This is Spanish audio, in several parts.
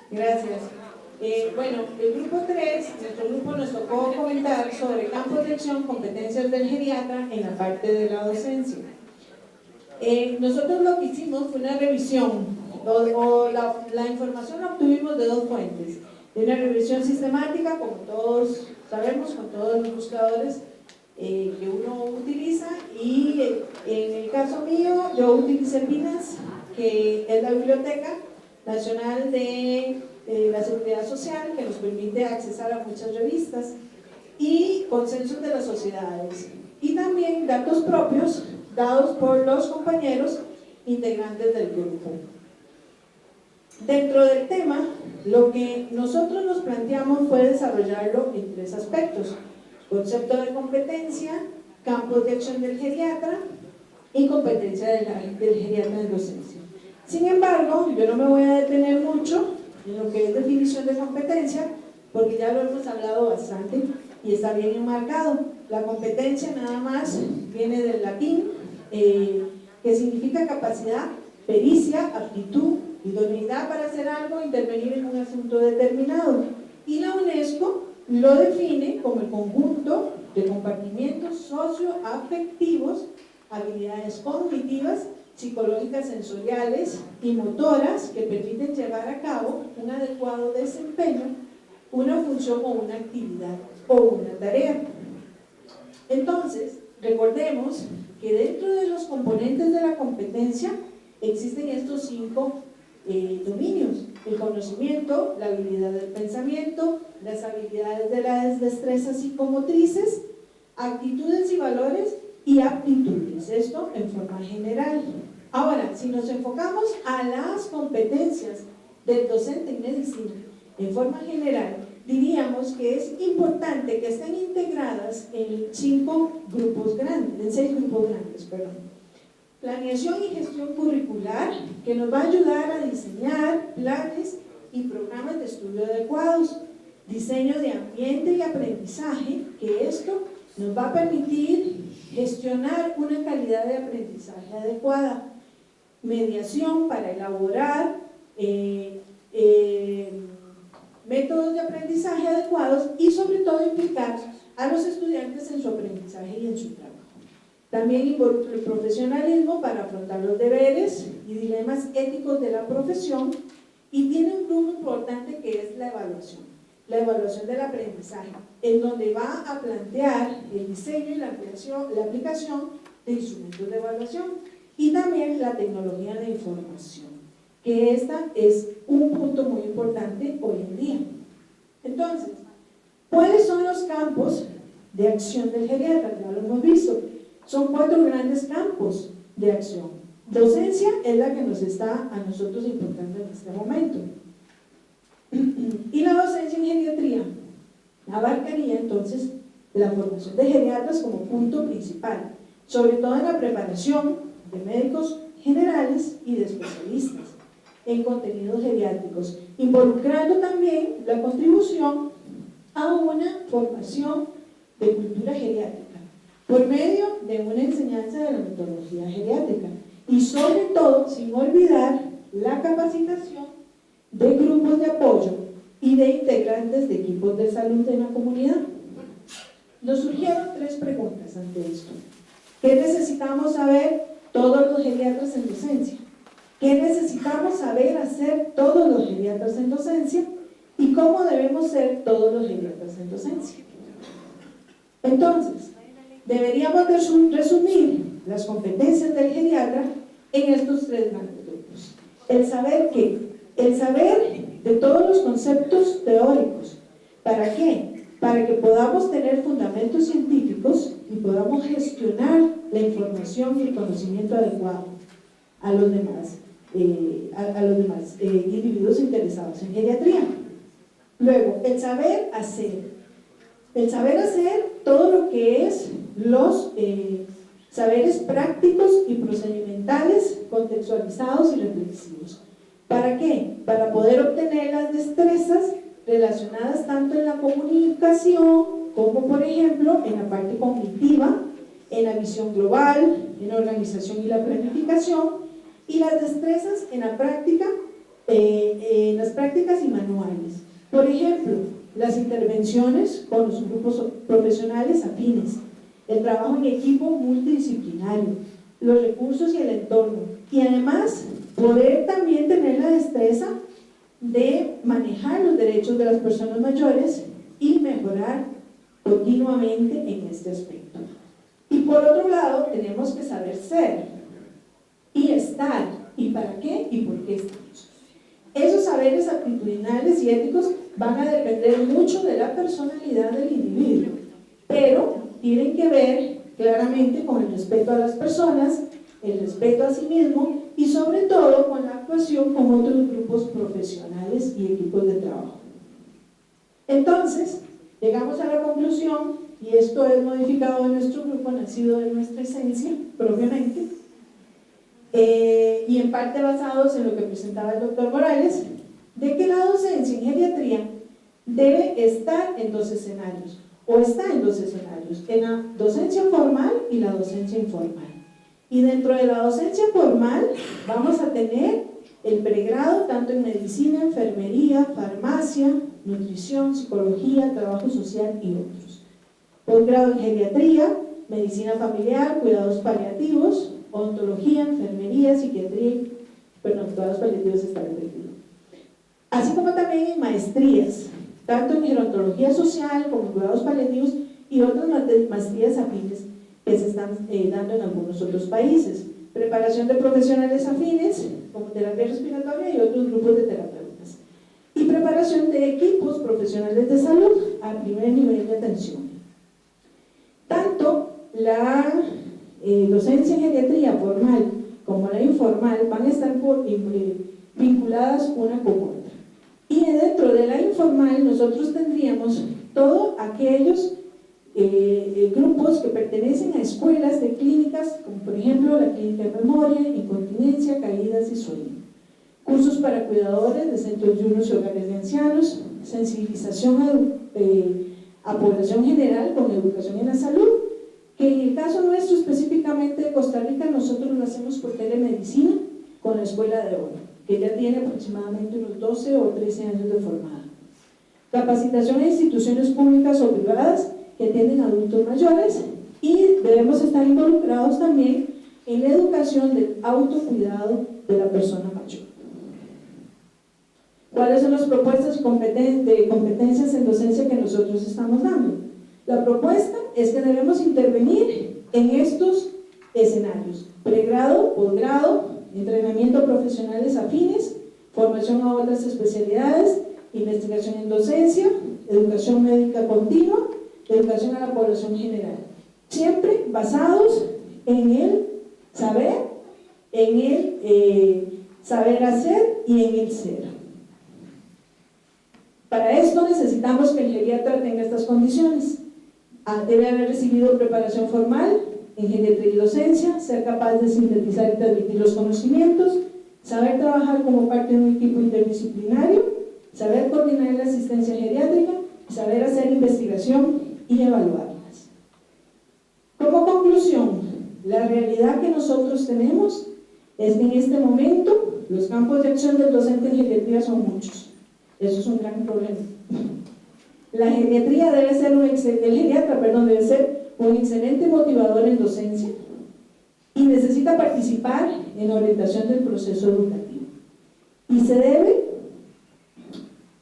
Gracias. Bueno, el grupo 3, nuestro grupo nos tocó comentar sobre campos de acción, competencias del geriatra en la parte de la docencia. Nosotros lo que hicimos fue una revisión, la información la obtuvimos de dos fuentes. De una revisión sistemática, como todos sabemos, con todos los buscadores que uno utiliza, y en el caso mío, yo utilicé PINAS, que es la Biblioteca Nacional de la Seguridad Social, que nos permite accesar a muchas revistas, y consensos de las sociedades, y también datos propios dados por los compañeros integrantes del grupo. Dentro del tema, lo que nosotros nos planteamos fue desarrollarlo en tres aspectos: concepto de competencia, campos de acción del geriatra y competencia del geriatra en docencia. Sin embargo, yo no me voy a detener mucho en lo que es definición de competencia, porque ya lo hemos hablado bastante y está bien enmarcado. La competencia nada más viene del latín, que significa capacidad, pericia, aptitud, idoneidad para hacer algo, intervenir en un asunto determinado. Y la UNESCO lo define como el conjunto de compartimientos socioafectivos, habilidades cognitivas, psicológicas, sensoriales y motoras que permiten llevar a cabo un adecuado desempeño, una función o una actividad o una tarea. Entonces, recordemos que dentro de los componentes de la competencia existen estos 5 dominios: el conocimiento, la habilidad del pensamiento, las habilidades de las destrezas psicomotrices, actitudes y valores y aptitudes, esto en forma general. Ahora, si nos enfocamos a las competencias del docente en medicina en forma general, diríamos que es importante que estén integradas en 5 grupos grandes, en 6 grupos grandes, perdón. Planeación y gestión curricular, que nos va a ayudar a diseñar planes y programas de estudio adecuados. Diseño de ambiente y aprendizaje, que esto nos va a permitir gestionar una calidad de aprendizaje adecuada. Mediación para elaborar métodos de aprendizaje adecuados y sobre todo implicar a los estudiantes en su aprendizaje y en su trabajo. También involucra el profesionalismo para afrontar los deberes y dilemas éticos de la profesión, y tiene un grupo importante que es la evaluación del aprendizaje, en donde va a plantear el diseño y la aplicación de instrumentos de evaluación, y también la tecnología de información, que esta es un punto muy importante hoy en día. Entonces, ¿cuáles son los campos de acción del geriatra? Ya lo hemos visto. Son 4 grandes campos de acción. Docencia es la que nos está a nosotros importando en este momento. Y la docencia en geriatría abarcaría entonces la formación de geriatras como punto principal, sobre todo en la preparación de médicos generales y de especialistas en contenidos geriátricos, involucrando también la contribución a una formación de cultura geriátrica por medio de una enseñanza de la metodología geriátrica, y sobre todo, sin olvidar, la capacitación de grupos de apoyo y de integrantes de equipos de salud en la comunidad. Nos surgieron 3 preguntas ante esto. ¿Qué necesitamos saber todos los geriatras en docencia? ¿Qué necesitamos saber hacer todos los geriatras en docencia? ¿Y cómo debemos ser todos los geriatras en docencia? Entonces, deberíamos resumir las competencias del geriatra en estos 3 grandes grupos. El saber qué, el saber de todos los conceptos teóricos. ¿Para qué? Para que podamos tener fundamentos científicos y podamos gestionar la información y el conocimiento adecuado a los demás, individuos interesados en geriatría. Luego, el saber hacer. El saber hacer todo lo que es los saberes prácticos y procedimentales, contextualizados y reflexivos. ¿Para qué? Para poder obtener las destrezas relacionadas tanto en la comunicación como, por ejemplo, en la parte cognitiva, en la visión global, en la organización y la planificación, y las destrezas en la práctica las prácticas y manuales. Por ejemplo, las intervenciones con los grupos profesionales afines, el trabajo en equipo multidisciplinario, los recursos y el entorno, y además poder también tener la destreza de manejar los derechos de las personas mayores y mejorar continuamente en este aspecto. Y por otro lado, tenemos que saber ser y estar, y para qué y por qué estamos. Esos saberes actitudinales y éticos van a depender mucho de la personalidad del individuo, pero tienen que ver claramente con el respeto a las personas, el respeto a sí mismo y sobre todo con la actuación con otros grupos profesionales y equipos de trabajo. Entonces, llegamos a la conclusión, y esto es modificado en nuestro grupo, nacido de nuestra esencia propiamente, y en parte basados en lo que presentaba el doctor Morales, de que la docencia en geriatría debe estar en dos escenarios, o está en dos escenarios, en la docencia formal y la docencia informal. Y dentro de la docencia formal vamos a tener el pregrado tanto en medicina, enfermería, farmacia, nutrición, psicología, trabajo social y otros. Posgrado en geriatría, medicina familiar, cuidados paliativos, odontología, enfermería, psiquiatría, cuidados paliativos está repetido. Así como también en maestrías, tanto en gerontología social como en cuidados paliativos y otras maestrías afines que se están dando en algunos otros países. Preparación de profesionales afines, como terapia respiratoria y otros grupos de terapeutas. Y preparación de equipos profesionales de salud a primer nivel de atención. Tanto la docencia en geriatría formal como la informal van a estar vinculadas una con otra. Y dentro de la informal nosotros tendríamos todos aquellos grupos que pertenecen a escuelas de clínicas, como por ejemplo la clínica de memoria, incontinencia, caídas y sueño. Cursos para cuidadores de centros diurnos y hogares de ancianos, sensibilización a población general con educación en la salud, que en el caso nuestro específicamente de Costa Rica nosotros lo hacemos por telemedicina con la Escuela de Oro, que ya tiene aproximadamente unos 12 o 13 años de formada. Capacitación en instituciones públicas o privadas que atienden a adultos mayores, y debemos estar involucrados también en la educación del autocuidado de la persona mayor. ¿Cuáles son las propuestas de competencias en docencia que nosotros estamos dando? La propuesta es que debemos intervenir en estos escenarios: pregrado, posgrado, entrenamiento a profesionales afines, formación a otras especialidades, investigación en docencia, educación médica continua, educación a la población general, siempre basados en el saber, en el saber hacer y en el ser. Para esto necesitamos que el geriatra tenga estas condiciones: debe haber recibido preparación formal en geriatría y docencia, ser capaz de sintetizar y transmitir los conocimientos, saber trabajar como parte de un equipo interdisciplinario, saber coordinar la asistencia geriátrica, saber hacer investigación y evaluarlas. Como conclusión, la realidad que nosotros tenemos es que en este momento los campos de acción del docente en geriatría son muchos. Eso es un gran problema. La geriatría debe ser debe ser un excelente motivador en docencia y necesita participar en la orientación del proceso educativo. Y se debe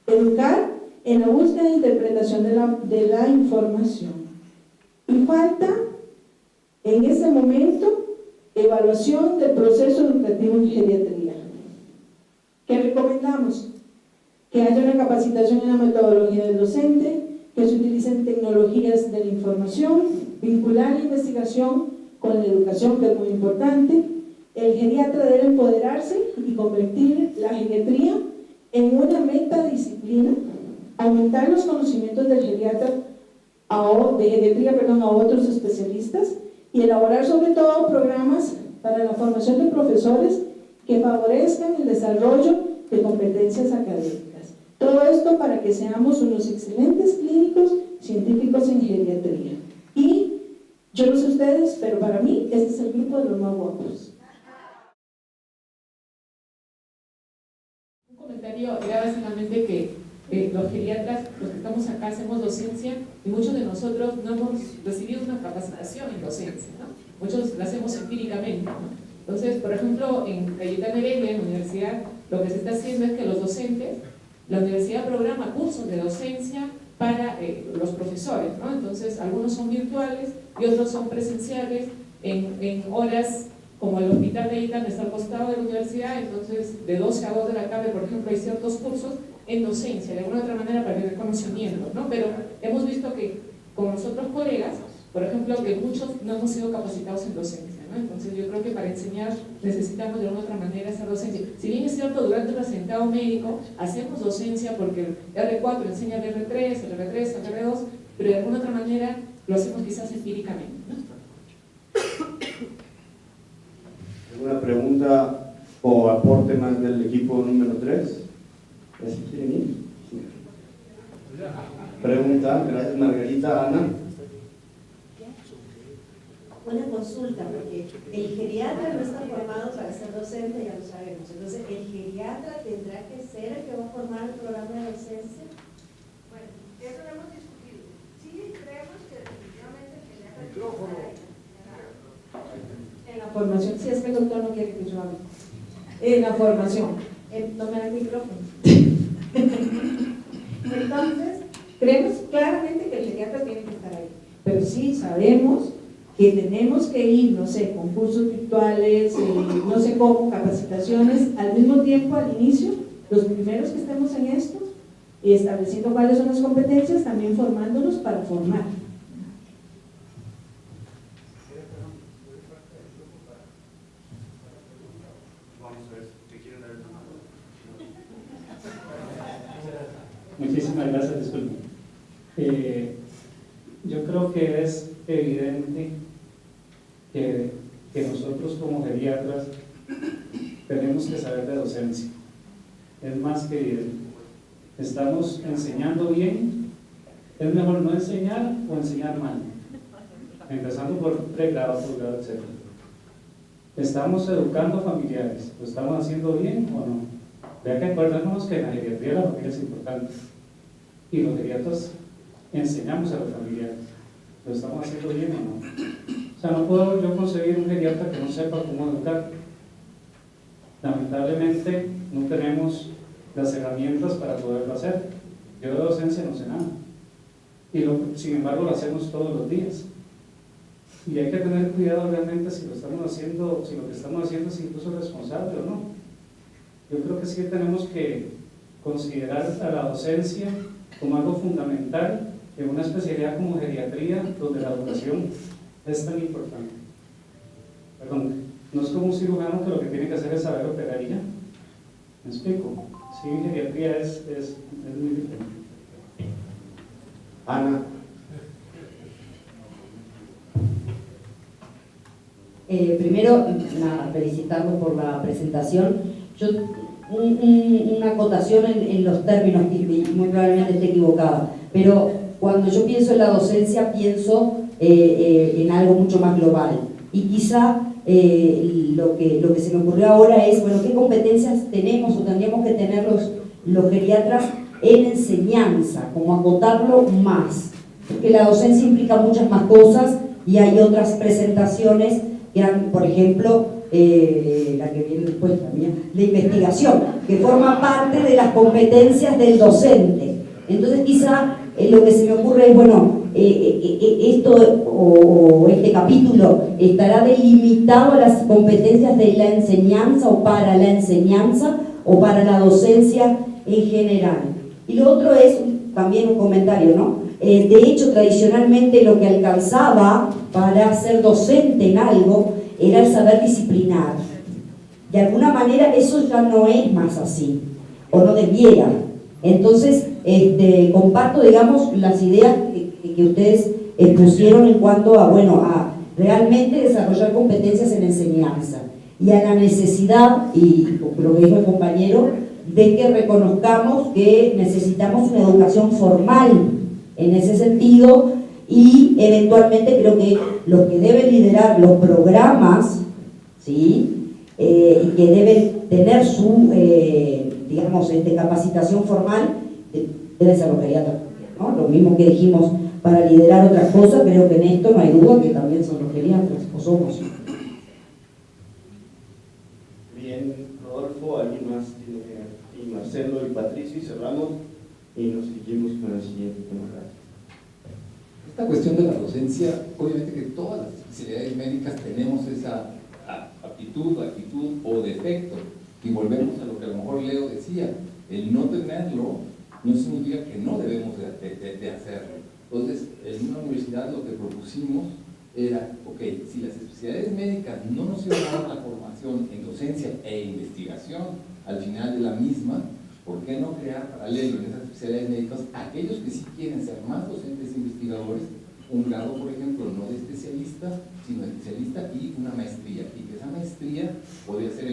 educar en la búsqueda e interpretación de la información. Y falta, en ese momento, evaluación del proceso educativo en geriatría. ¿Qué recomendamos? Que haya una capacitación en la metodología del docente, que se utilicen tecnologías de la información, vincular la investigación con la educación, que es muy importante. El geriatra debe empoderarse y convertir la geriatría en una metadisciplina, aumentar los conocimientos del geriatra de geriatría a otros especialistas, y elaborar sobre todo programas para la formación de profesores que favorezcan el desarrollo de competencias académicas. Todo esto para que seamos unos excelentes clínicos científicos en geriatría. Y yo no sé ustedes, pero para mí este es el grupo de los más guapos. comentario era básicamente que los geriatras, los que estamos acá, hacemos docencia y muchos de nosotros no hemos recibido una capacitación en docencia, ¿no? Muchos la hacemos empíricamente, ¿no? Entonces, por ejemplo, en Cayetano Heredia, en la universidad, lo que se está haciendo es que los docentes, la universidad programa cursos de docencia para los profesores, ¿no? Entonces, algunos son virtuales y otros son presenciales en horas como el hospital de Itán está al costado de la universidad, entonces de 12 a 2 de la tarde, por ejemplo, hay ciertos cursos en docencia, de alguna otra manera para tener conocimiento, ¿no? Pero hemos visto que con los otros colegas, por ejemplo, que muchos no hemos sido capacitados en docencia, ¿no? Entonces yo creo que para enseñar necesitamos de alguna otra manera hacer docencia. Si bien es cierto, durante el asentado médico hacemos docencia porque el R4 enseña el R3, el R3, el R2, pero de alguna otra manera lo hacemos quizás empíricamente, ¿no? ¿Alguna pregunta o aporte más del equipo número 3? ¿Si quieren ir? Sí. Pregunta, gracias Margarita. Ana. Una consulta, porque el geriatra no está formado para ser docente, ya lo sabemos. Entonces, ¿el geriatra tendrá que ser el que va a formar el programa de docencia? Bueno, eso lo hemos discutido. Sí, creemos que definitivamente el geriatra tiene que estar ahí. En la formación, si es que el doctor no quiere que yo hable. En la formación, no me da el micrófono. Entonces, creemos claramente que el geriatra tiene que estar ahí, pero sí sabemos que tenemos que ir, no sé, con cursos virtuales, no sé cómo, capacitaciones, al mismo tiempo, al inicio, los primeros que estemos en esto, estableciendo cuáles son las competencias, también formándonos para formar. Muchísimas gracias, disculpe. Yo creo que es evidente que nosotros como geriatras tenemos que saber de docencia. Es más que evidente. ¿Estamos enseñando bien? Es mejor no enseñar o enseñar mal. Empezando por pregrado, posgrado, etc. ¿Estamos educando familiares? ¿Lo estamos haciendo bien o no? Hay que acordarnos que en la geriatría la familia es importante y los geriatras enseñamos a los familiares. ¿Lo estamos haciendo bien o no? O sea, no puedo yo conseguir un geriatra que no sepa cómo educar. Lamentablemente no tenemos las herramientas para poderlo hacer. Yo de docencia no sé nada y sin embargo lo hacemos todos los días. Y hay que tener cuidado realmente si lo estamos haciendo, si lo que estamos haciendo es incluso responsable o no. Yo creo que sí tenemos que considerar a la docencia como algo fundamental en una especialidad como geriatría, donde la educación es tan importante. Perdón, no es como un cirujano que lo que tiene que hacer es saber operar y ya. ¿Me explico? Sí, geriatría es muy diferente. Ana. Primero, felicitando por la presentación. Yo, una acotación en los términos, que muy probablemente esté equivocada, pero cuando yo pienso en la docencia, pienso en algo mucho más global. Y quizá lo que se me ocurrió ahora es, bueno, ¿qué competencias tenemos o tendríamos que tener los geriatras en enseñanza? Como acotarlo más, porque la docencia implica muchas más cosas y hay otras presentaciones que eran, por ejemplo, la que viene después también, la investigación, que forma parte de las competencias del docente. Entonces quizá lo que se me ocurre es, bueno, esto o este capítulo estará delimitado a las competencias de la enseñanza o para la enseñanza o para la docencia en general. Y lo otro es también un comentario, ¿no? De hecho, tradicionalmente lo que alcanzaba para ser docente en algo era el saber disciplinar. De alguna manera eso ya no es más así, o no debiera. Entonces, comparto, digamos, las ideas que ustedes expusieron en cuanto a, bueno, a realmente desarrollar competencias en enseñanza y a la necesidad, y lo que dijo el compañero, de que reconozcamos que necesitamos una educación formal en ese sentido, y eventualmente creo que los que deben liderar los programas, ¿sí? Y que deben tener su digamos, capacitación formal, debe ser los geriatras, ¿no? Lo mismo que dijimos para liderar otras cosas, creo que en esto no hay duda que también son los geriatras, o somos. Bien, Rodolfo, ¿alguien más tiene que ver? Y Marcelo y Patricio, y cerramos y nos seguimos con el siguiente tema. Esta cuestión de la docencia, obviamente que todas las especialidades médicas tenemos esa aptitud, actitud o defecto, y volvemos a lo que a lo mejor Leo decía, el no tenerlo no significa que no debemos de hacerlo. Entonces, en una universidad lo que propusimos era, ok, si las especialidades médicas no nos iban a dar la formación en docencia e investigación al final de la misma, ¿por qué no crear paralelo en esas especialidades médicas aquellos que sí quieren ser más docentes e investigadores, un grado, por ejemplo, no de especialista, sino de especialista y una maestría, y que esa maestría podría ser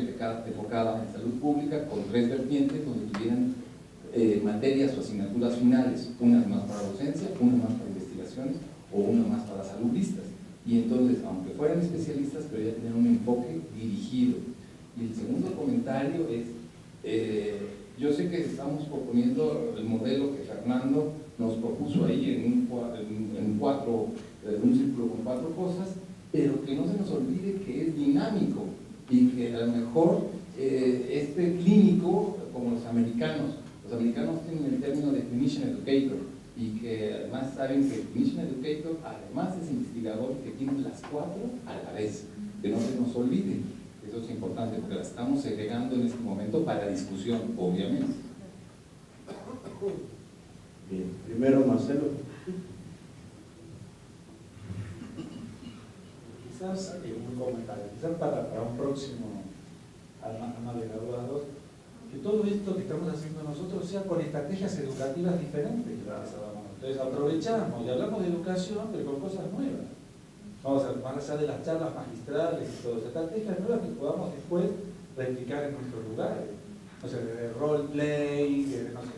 enfocada en salud pública con 3 vertientes donde tuvieran materias o asignaturas finales, unas más para docencia, unas más para investigaciones o una más para saludistas. Y entonces, aunque fueran especialistas, pero ya tenían un enfoque dirigido. Y el segundo comentario es, yo sé que estamos proponiendo el modelo que Fernando nos propuso ahí en un círculo con 4 cosas, pero que no se nos olvide que es dinámico y que a lo mejor clínico, como los americanos tienen el término de clinician educator, y que además saben que el clinician educator además es investigador que tiene las 4 a la vez, que no se nos olvide. Eso es importante porque la estamos segregando en este momento para discusión, obviamente. Bien, primero Marcelo. Quizás un comentario, quizás para un próximo alma de graduados, que todo esto que estamos haciendo nosotros sea con estrategias educativas diferentes que las que hablamos. Entonces aprovechamos y hablamos de educación, pero con cosas nuevas. Vamos a más allá de las charlas magistrales y todas estrategias nuevas que podamos después replicar en nuestros lugares. O sea, de roleplay, no sé,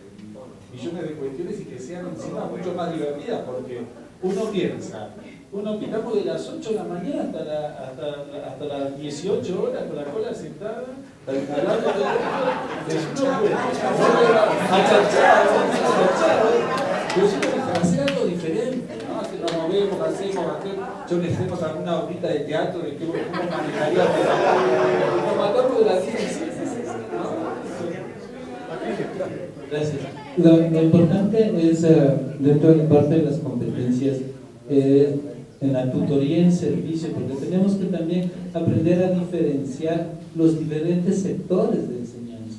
millones de cuestiones y que sean encima mucho más divertidas, porque uno piensa, estamos de las 8 de la mañana hasta las 18 horas con la cola sentada, hablando de hacer algo diferente, ¿no? Nos movemos, hacemos, yo necesitamos alguna horita de teatro de cómo manejaría nos matamos de la ciencia, Gracias. Lo importante es, dentro de la parte de las competencias, en la tutoría en servicio, porque tenemos que también aprender a diferenciar los diferentes sectores de enseñanza.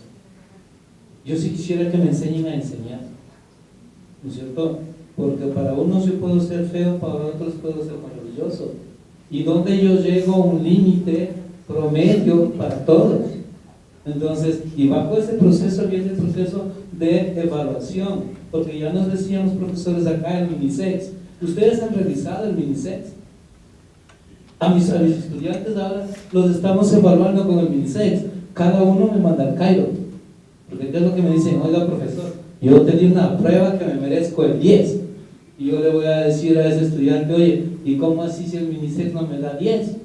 Yo sí quisiera que me enseñen a enseñar, ¿no es cierto? Porque para unos yo puedo ser feo, para otros puedo ser maravilloso. Y donde yo llego a un límite promedio para todos. Entonces, y bajo ese proceso viene el proceso de evaluación, porque ya nos decían los profesores acá el Minisex. ¿Ustedes han revisado el Minisex? A mis estudiantes ahora los estamos evaluando con el Minisex. Cada uno me manda al Cairo. Porque ¿qué es lo que me dicen? Oiga, profesor, yo te di una prueba que me merezco el 10. Y yo le voy a decir a ese estudiante, oye, ¿y cómo así si el Minisex no me da 10?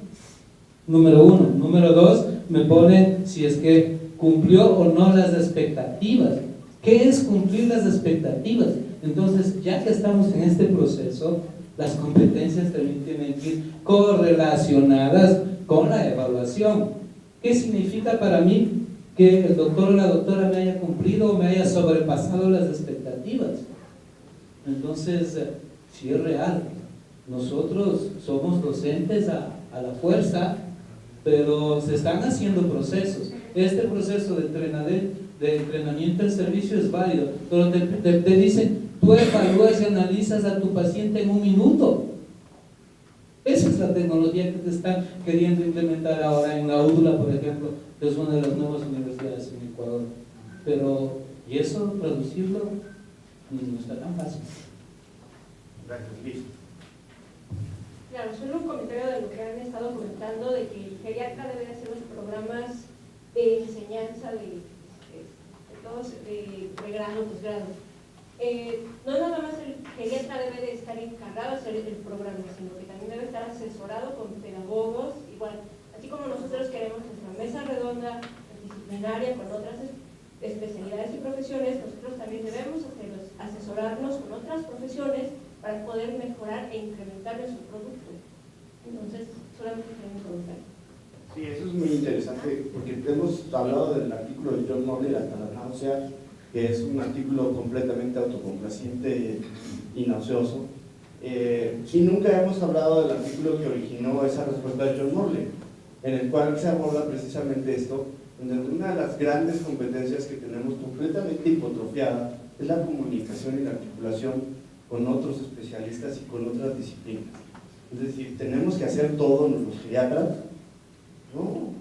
Número 1. Número 2, me ponen si es que cumplió o no las expectativas. ¿Qué es cumplir las expectativas? Entonces, ya que estamos en este proceso, las competencias también tienen que ir correlacionadas con la evaluación. ¿Qué significa para mí que el doctor o la doctora me haya cumplido o me haya sobrepasado las expectativas? Entonces, si es real, nosotros somos docentes a la fuerza, pero se están haciendo procesos. Este proceso de entrenamiento en servicio es válido, pero te dicen, tú evalúas y analizas a tu paciente en 1 minuto. Esa es la tecnología que te están queriendo implementar ahora en la UDLA, por ejemplo, que es una de las nuevas universidades en Ecuador. Pero, ¿y eso traducirlo? No está tan fácil. Gracias, listo. Claro, solo un comentario de lo que han estado comentando, de que el geriatra debe hacer los programas de enseñanza de todos, de pregrado, posgrado. No nada más el geriatra debe de estar encargado de hacer el programa, sino que también debe estar asesorado con pedagogos, igual, así como nosotros queremos nuestra mesa redonda disciplinaria con otras especialidades y profesiones, nosotros también debemos asesorarnos con otras profesiones para poder mejorar e incrementar nuestro producto. Entonces, solamente tengo un comentario. Sí, eso es muy interesante, porque hemos hablado del artículo de John Morley, hasta la náusea, que es un artículo completamente autocomplaciente y nauseoso, y nunca hemos hablado del artículo que originó esa respuesta de John Morley, en el cual se aborda precisamente esto, donde una de las grandes competencias que tenemos completamente hipotrofiada es la comunicación y la articulación con otros especialistas y con otras disciplinas. Es decir, tenemos que hacer todo los geriatras, no,